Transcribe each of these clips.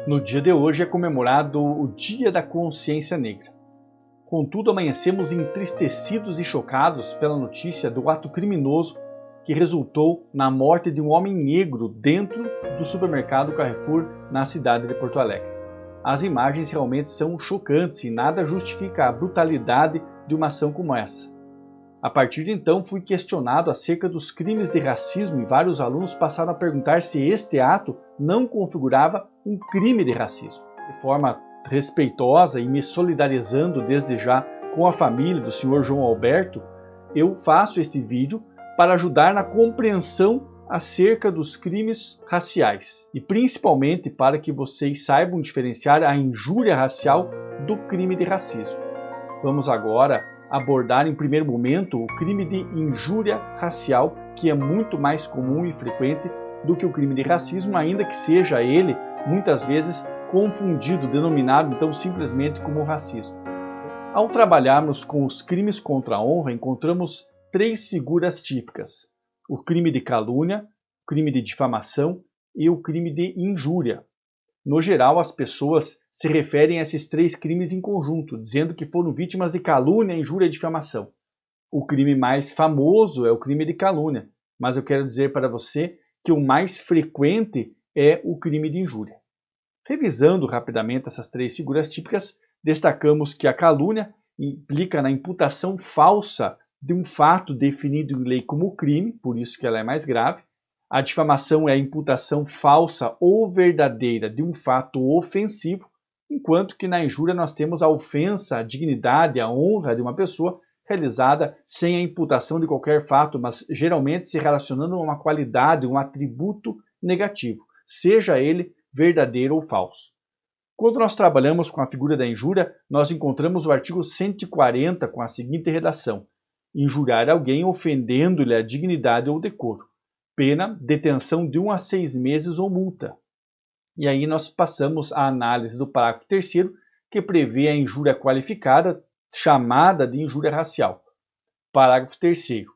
No dia de hoje é comemorado o Dia da Consciência Negra. Contudo, amanhecemos entristecidos e chocados pela notícia do ato criminoso que resultou na morte de um homem negro dentro do supermercado Carrefour na cidade de Porto Alegre. As imagens realmente são chocantes e nada justifica a brutalidade de uma ação como essa. A partir de então, fui questionado acerca dos crimes de racismo e vários alunos passaram a perguntar se este ato não configurava um crime de racismo. De forma respeitosa e me solidarizando desde já com a família do Sr. João Alberto, eu faço este vídeo para ajudar na compreensão acerca dos crimes raciais e principalmente para que vocês saibam diferenciar a injúria racial do crime de racismo. Vamos agora abordar em primeiro momento o crime de injúria racial, que é muito mais comum e frequente do que o crime de racismo, ainda que seja ele muitas vezes confundido, denominado então simplesmente como racismo. Ao trabalharmos com os crimes contra a honra, encontramos três figuras típicas: o crime de calúnia, o crime de difamação e o crime de injúria. No geral, as pessoas se referem a esses três crimes em conjunto, dizendo que foram vítimas de calúnia, injúria e difamação. O crime mais famoso é o crime de calúnia, mas eu quero dizer para você que o mais frequente é o crime de injúria. Revisando rapidamente essas três figuras típicas, destacamos que a calúnia implica na imputação falsa de um fato definido em lei como crime, por isso que ela é mais grave. A difamação é a imputação falsa ou verdadeira de um fato ofensivo, enquanto que na injúria nós temos a ofensa à dignidade, à honra de uma pessoa realizada sem a imputação de qualquer fato, mas geralmente se relacionando a uma qualidade, um atributo negativo, seja ele verdadeiro ou falso. Quando nós trabalhamos com a figura da injúria, nós encontramos o artigo 140 com a seguinte redação: injuriar alguém ofendendo-lhe a dignidade ou decoro. Pena, detenção de 1 a 6 meses ou multa. E aí nós passamos à análise do parágrafo 3º, que prevê a injúria qualificada, chamada de injúria racial. Parágrafo 3º.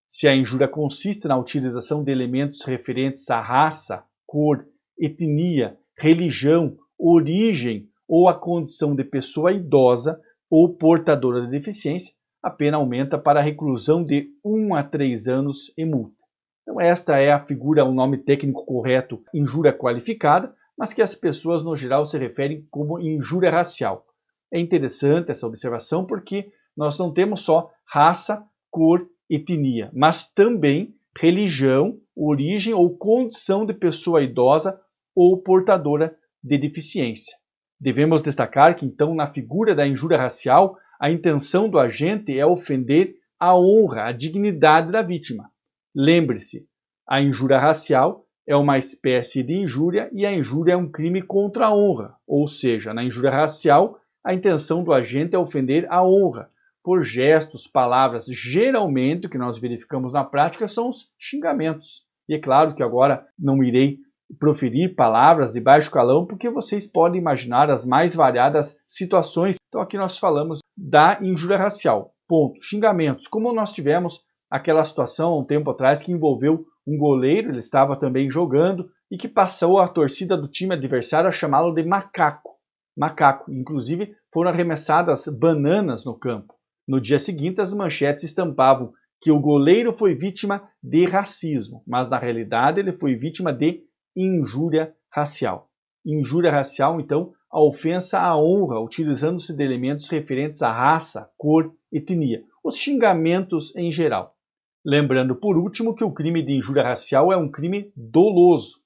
Se a injúria consiste na utilização de elementos referentes à raça, cor, etnia, religião, origem ou a condição de pessoa idosa ou portadora de deficiência, a pena aumenta para a reclusão de 1 a 3 anos e multa. Então esta é a figura, o nome técnico correto, injúria qualificada, mas que as pessoas no geral se referem como injúria racial. É interessante essa observação porque nós não temos só raça, cor, etnia, mas também religião, origem ou condição de pessoa idosa ou portadora de deficiência. Devemos destacar que então na figura da injúria racial, a intenção do agente é ofender a honra, a dignidade da vítima. Lembre-se, a injúria racial é uma espécie de injúria e a injúria é um crime contra a honra, ou seja, na injúria racial, a intenção do agente é ofender a honra por gestos, palavras. Geralmente, o que nós verificamos na prática são os xingamentos. E é claro que agora não irei proferir palavras de baixo calão, porque vocês podem imaginar as mais variadas situações. Então aqui nós falamos da injúria racial. Ponto. Xingamentos, como nós tivemos aquela situação há um tempo atrás que envolveu um goleiro, ele estava também jogando e que passou a torcida do time adversário a chamá-lo de macaco. Macaco. Inclusive foram arremessadas bananas no campo. No dia seguinte as manchetes estampavam que o goleiro foi vítima de racismo, mas na realidade ele foi vítima de injúria racial. Injúria racial, então, a ofensa à honra, utilizando-se de elementos referentes à raça, cor, etnia. Os xingamentos em geral. Lembrando, por último, que o crime de injúria racial é um crime doloso.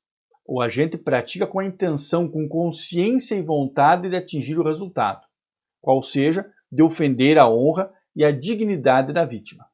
O agente pratica com a intenção, com consciência e vontade de atingir o resultado, qual seja, de ofender a honra e a dignidade da vítima.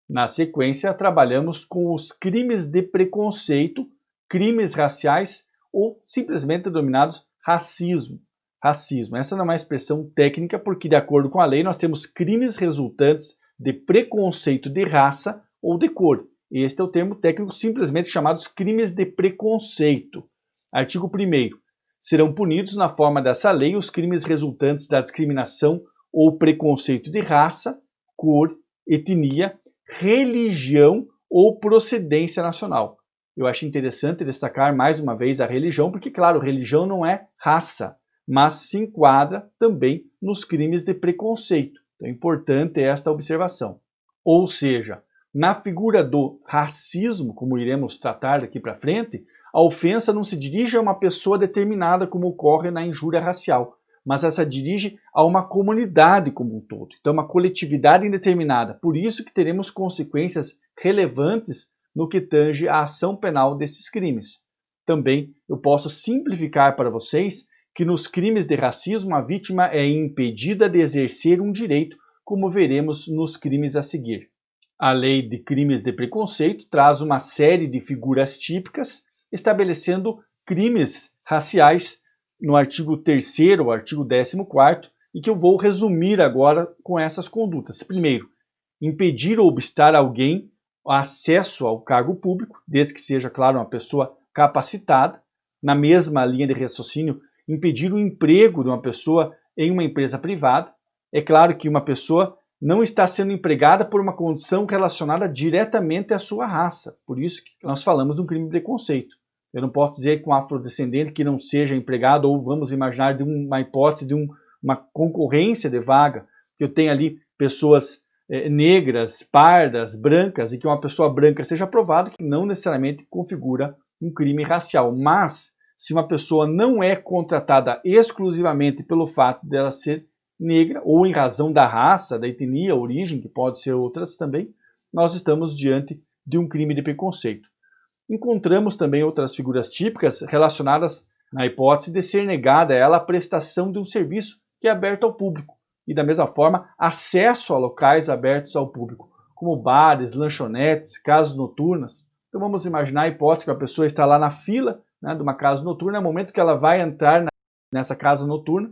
Na sequência, trabalhamos com os crimes de preconceito, crimes raciais ou simplesmente denominados racismo. Racismo. Essa não é uma expressão técnica porque, de acordo com a lei, nós temos crimes resultantes de preconceito de raça ou de cor. Este é o termo técnico simplesmente chamados crimes de preconceito. Artigo 1º. Serão punidos na forma dessa lei os crimes resultantes da discriminação ou preconceito de raça, cor, etnia, religião ou procedência nacional. eu acho interessante destacar mais uma vez a religião, porque, claro, religião não é raça, mas se enquadra também nos crimes de preconceito. Então é importante esta observação. Ou seja, na figura do racismo, como iremos tratar daqui para frente, a ofensa não se dirige a uma pessoa determinada, como ocorre na injúria racial, mas ela se dirige a uma comunidade como um todo. Então, uma coletividade indeterminada. Por isso que teremos consequências relevantes no que tange à ação penal desses crimes. Também eu posso simplificar para vocês que nos crimes de racismo a vítima é impedida de exercer um direito, como veremos nos crimes a seguir. A lei de crimes de preconceito traz uma série de figuras típicas, estabelecendo crimes raciais no artigo 3º ou artigo 14º, e que eu vou resumir agora com essas condutas. Primeiro, impedir ou obstar alguém acesso ao cargo público, desde que seja, claro, uma pessoa capacitada. Na mesma linha de raciocínio, impedir o emprego de uma pessoa em uma empresa privada. É claro que uma pessoa não está sendo empregada por uma condição relacionada diretamente à sua raça. Por isso que nós falamos de um crime de preconceito. Eu não posso dizer que um afrodescendente que não seja empregado, ou vamos imaginar de uma hipótese de uma concorrência de vaga, que eu tenha ali pessoas negras, pardas, brancas, e que uma pessoa branca seja aprovado, que não necessariamente configura um crime racial. Mas, se uma pessoa não é contratada exclusivamente pelo fato dela ser negra, ou em razão da raça, da etnia, origem, que pode ser outras também, nós estamos diante de um crime de preconceito. Encontramos também outras figuras típicas relacionadas na hipótese de ser negada a ela a prestação de um serviço que é aberto ao público, e da mesma forma, acesso a locais abertos ao público, como bares, lanchonetes, casas noturnas. Então vamos imaginar a hipótese que a pessoa está lá na fila, né, de uma casa noturna, no momento que ela vai entrar nessa casa noturna,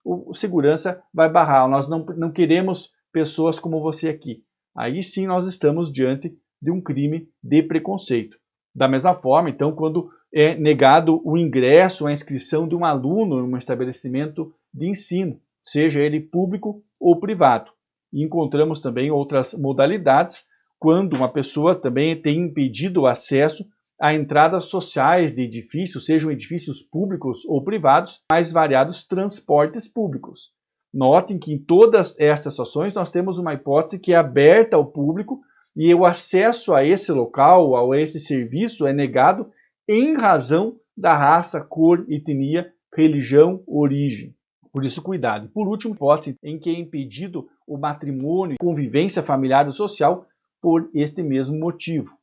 o segurança vai barrar. Nós não queremos pessoas como você aqui. Aí sim nós estamos diante de um crime de preconceito. Da mesma forma, então, quando é negado o ingresso, a inscrição de um aluno em um estabelecimento de ensino, seja ele público ou privado. E encontramos também outras modalidades, quando uma pessoa também tem impedido o acesso a entradas sociais de edifícios, sejam edifícios públicos ou privados, mais variados transportes públicos. Notem que em todas estas situações nós temos uma hipótese que é aberta ao público e o acesso a esse local, a esse serviço, é negado em razão da raça, cor, etnia, religião, origem. Por isso, cuidado. Por último, hipótese em que é impedido o matrimônio, convivência familiar ou social por este mesmo motivo.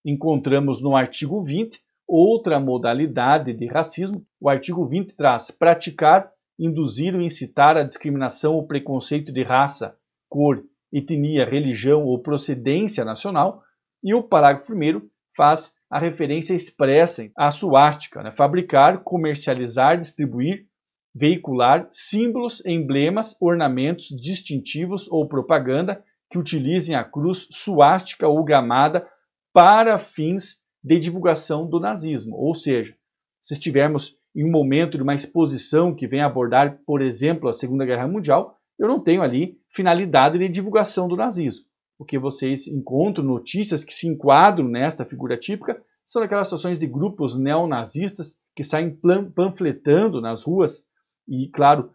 Encontramos no artigo 20 outra modalidade de racismo. O artigo 20 traz praticar, induzir ou incitar a discriminação ou preconceito de raça, cor, etnia, religião ou procedência nacional, e o parágrafo 1º faz a referência expressa à suástica, fabricar, comercializar, distribuir, veicular símbolos, emblemas, ornamentos distintivos ou propaganda que utilizem a cruz suástica ou gramada para fins de divulgação do nazismo. Ou seja, se estivermos em um momento de uma exposição que vem abordar, por exemplo, a Segunda Guerra Mundial, eu não tenho ali finalidade de divulgação do nazismo. O que vocês encontram, notícias que se enquadram nesta figura típica, são aquelas situações de grupos neonazistas que saem panfletando nas ruas e, claro,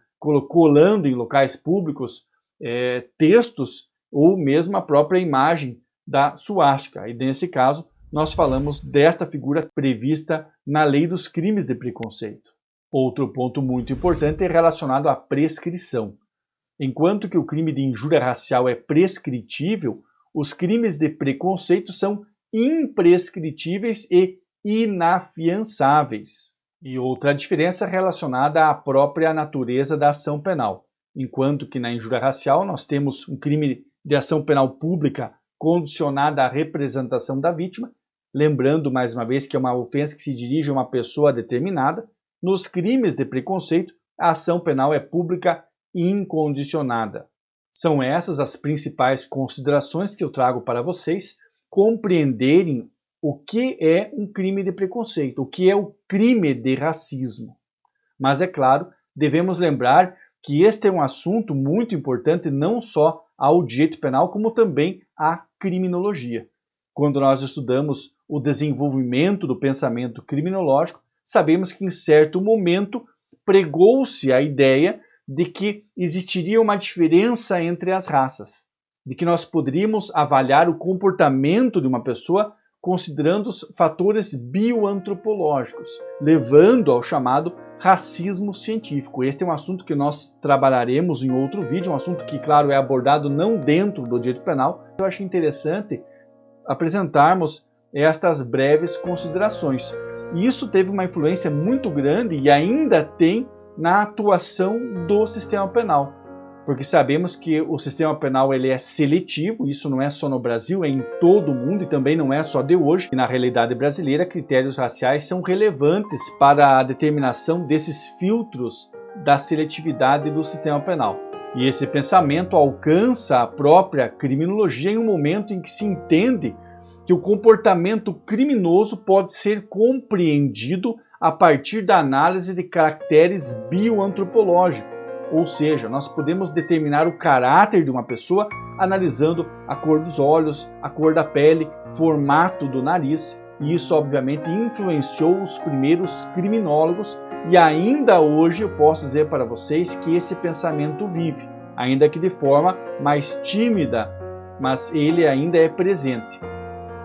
colando em locais públicos textos ou mesmo a própria imagem da suástica. E nesse caso, nós falamos desta figura prevista na Lei dos Crimes de Preconceito. Outro ponto muito importante é relacionado à prescrição. Enquanto que o crime de injúria racial é prescritível, os crimes de preconceito são imprescritíveis e inafiançáveis. E outra diferença relacionada à própria natureza da ação penal. Enquanto que na injúria racial nós temos um crime de ação penal pública condicionada à representação da vítima, lembrando mais uma vez que é uma ofensa que se dirige a uma pessoa determinada. Nos crimes de preconceito, a ação penal é pública incondicionada. São essas as principais considerações que eu trago para vocês compreenderem o que é um crime de preconceito, o que é o crime de racismo. Mas, é claro, devemos lembrar que este é um assunto muito importante não só ao direito penal, como também à criminologia. Quando nós estudamos o desenvolvimento do pensamento criminológico, sabemos que em certo momento pregou-se a ideia de que existiria uma diferença entre as raças, de que nós poderíamos avaliar o comportamento de uma pessoa considerando os fatores bioantropológicos, levando ao chamado racismo científico. Este é um assunto que nós trabalharemos em outro vídeo, um assunto que, claro, é abordado não dentro do direito penal. Eu acho interessante apresentarmos estas breves considerações. E isso teve uma influência muito grande e ainda tem na atuação do sistema penal. Porque sabemos que o sistema penal ele é seletivo, isso não é só no Brasil, é em todo o mundo e também não é só de hoje. E na realidade brasileira, critérios raciais são relevantes para a determinação desses filtros da seletividade do sistema penal. E esse pensamento alcança a própria criminologia em um momento em que se entende que o comportamento criminoso pode ser compreendido a partir da análise de caracteres bioantropológicos. Ou seja, nós podemos determinar o caráter de uma pessoa analisando a cor dos olhos, a cor da pele, formato do nariz. E isso, obviamente, influenciou os primeiros criminólogos. E ainda hoje eu posso dizer para vocês que esse pensamento vive, ainda que de forma mais tímida, mas ele ainda é presente.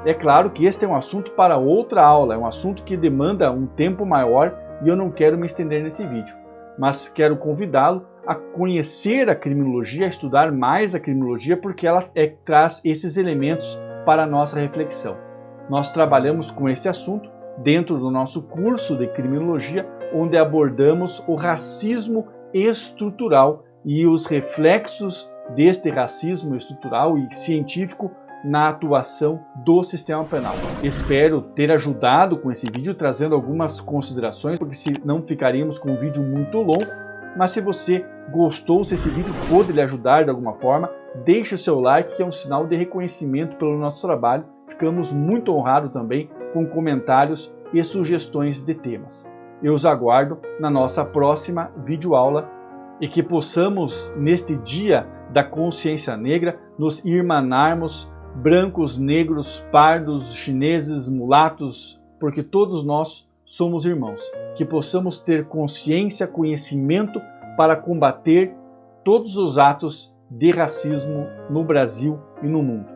É claro que este é um assunto para outra aula, é um assunto que demanda um tempo maior e eu não quero me estender nesse vídeo. Mas quero convidá-lo a conhecer a criminologia, a estudar mais a criminologia, porque ela traz esses elementos para a nossa reflexão. Nós trabalhamos com esse assunto dentro do nosso curso de criminologia, onde abordamos o racismo estrutural e os reflexos deste racismo estrutural e científico na atuação do sistema penal. Espero ter ajudado com esse vídeo, trazendo algumas considerações, porque senão ficaríamos com um vídeo muito longo. Mas se você gostou, se esse vídeo pôde lhe ajudar de alguma forma, deixe o seu like, que é um sinal de reconhecimento pelo nosso trabalho. Ficamos muito honrados também com comentários e sugestões de temas. Eu os aguardo na nossa próxima videoaula e que possamos, neste dia da consciência negra, nos irmanarmos brancos, negros, pardos, chineses, mulatos, porque todos nós somos irmãos. Que possamos ter consciência, conhecimento para combater todos os atos de racismo no Brasil e no mundo.